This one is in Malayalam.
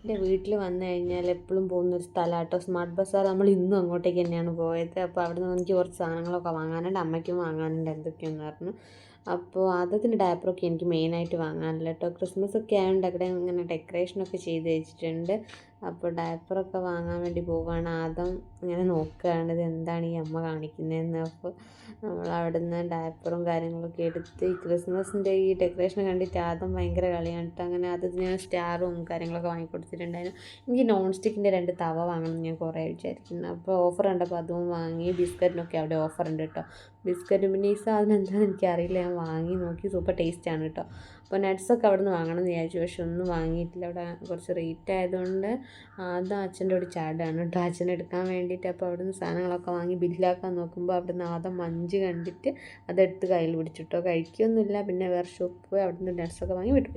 എൻ്റെ വീട്ടിൽ വന്നു കഴിഞ്ഞാൽ എപ്പോഴും പോകുന്നൊരു സ്ഥലമാട്ടോ സ്മാർട്ട് ബസാർ. നമ്മൾ ഇന്നും അങ്ങോട്ടേക്ക് തന്നെയാണ് പോയത്. അപ്പോൾ അവിടെ നിന്ന് എനിക്ക് കുറച്ച് സാധനങ്ങളൊക്കെ വാങ്ങാനുണ്ട്, അമ്മയ്ക്കും വാങ്ങാനുണ്ട് എന്തൊക്കെയെന്ന് പറഞ്ഞു. അപ്പോൾ ആദ്യത്തിൻ്റെ ഡയപ്പറൊക്കെ എനിക്ക് മെയിനായിട്ട് വാങ്ങാനില്ല കേട്ടോ. ക്രിസ്മസ് ഒക്കെ ആയതുകൊണ്ട് അവിടെ ഇങ്ങനെ ഡെക്കറേഷനൊക്കെ ചെയ്ത് വെച്ചിട്ടുണ്ട്. അപ്പോൾ ഡയപ്പറൊക്കെ വാങ്ങാൻ വേണ്ടി പോവുകയാണ്. ആദ്യം ഇങ്ങനെ നോക്കുകയാണ് ഇത് എന്താണ് ഈ അമ്മ കാണിക്കുന്നതെന്ന്. അപ്പോൾ നമ്മൾ അവിടെ നിന്ന് ഡയപ്പറും കാര്യങ്ങളൊക്കെ എടുത്ത് ഈ ക്രിസ്മസിൻ്റെ ഈ ഡെക്കറേഷൻ കണ്ടിട്ട് ആദ്യം ഭയങ്കര കളിയാണ് കേട്ടോ. അങ്ങനെ അതിന് സ്റ്റാറും കാര്യങ്ങളൊക്കെ വാങ്ങിക്കൊടുത്തിട്ടുണ്ടായിരുന്നു. എനിക്ക് നോൺ സ്റ്റിക്കിൻ്റെ 2 തവ വാങ്ങണം ഞാൻ കുറേ വിചാരിക്കുന്നു. അപ്പോൾ ഓഫർ കണ്ടപ്പോൾ അതും വാങ്ങി. ബിസ്ക്കറ്റിനൊക്കെ അവിടെ ഓഫർ ഉണ്ട് കേട്ടോ. ബിസ്ക്കറ്റും പിന്നെ ഈ സാധനം എന്താണെന്ന് എനിക്കറിയില്ല, ഞാൻ വാങ്ങി നോക്കി. സൂപ്പർ ടേസ്റ്റാണ് കേട്ടോ. അപ്പോൾ നട്ട്സൊക്കെ അവിടെ നിന്ന് വാങ്ങണം എന്ന് വിചാരിച്ചു, പക്ഷെ ഒന്നും വാങ്ങിയിട്ടില്ല. അവിടെ കുറച്ച് റേറ്റ് ആയതുകൊണ്ട് ആദ്യം അച്ഛൻ്റെ കൂടെ ചാടാണ് കേട്ടോ, അച്ഛനെ എടുക്കാൻ വേണ്ടിയിട്ട്. അപ്പോൾ അവിടെ നിന്ന് സാധനങ്ങളൊക്കെ വാങ്ങി ബില്ലാക്കാൻ നോക്കുമ്പോൾ അവിടെ നിന്ന് ആദ്യം മഞ്ച് കണ്ടിട്ട് അതെടുത്ത് കയ്യിൽ പിടിച്ചിട്ടോ. കഴിക്കുകയൊന്നുമില്ല. പിന്നെ വേറെ ഷോപ്പ് പോയി അവിടെ നിന്ന് നട്ട്സൊക്കെ വാങ്ങി വിട്ടു.